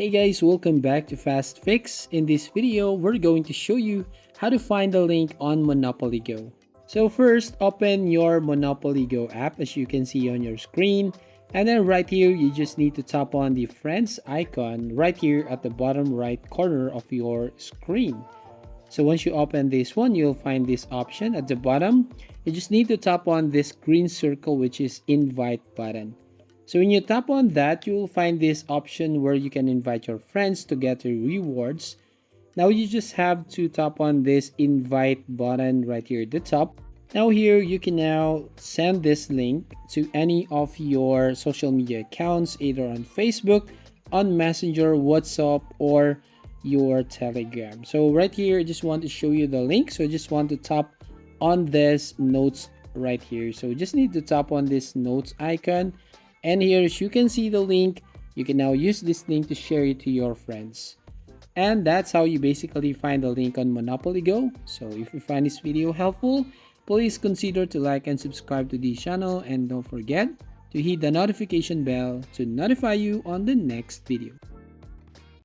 Hey guys, welcome back to Fast Fix. In this video, we're going to show you how to find the link on Monopoly Go. So first, open your Monopoly Go app as you can see on your screen. And then right here, you just need to tap on the friends icon right here at the bottom right corner of your screen. So once you open this one, you'll find this option at the bottom. You just need to tap on this green circle, which is invite button. So when you tap on that, you will find this option where you can invite your friends to get your rewards. Now you just have to tap on this invite button right here at the top. Now here you can now send this link to any of your social media accounts, either on Facebook, on Messenger, WhatsApp, or your Telegram. So right here, I just want to show you the link. So I just want to tap on this notes right here. So just need to tap on this notes icon. And here, as you can see the link, you can now use this link to share it to your friends. And that's how you basically find the link on Monopoly Go. So if you find this video helpful, please consider to like and subscribe to this channel. And don't forget to hit the notification bell to notify you on the next video.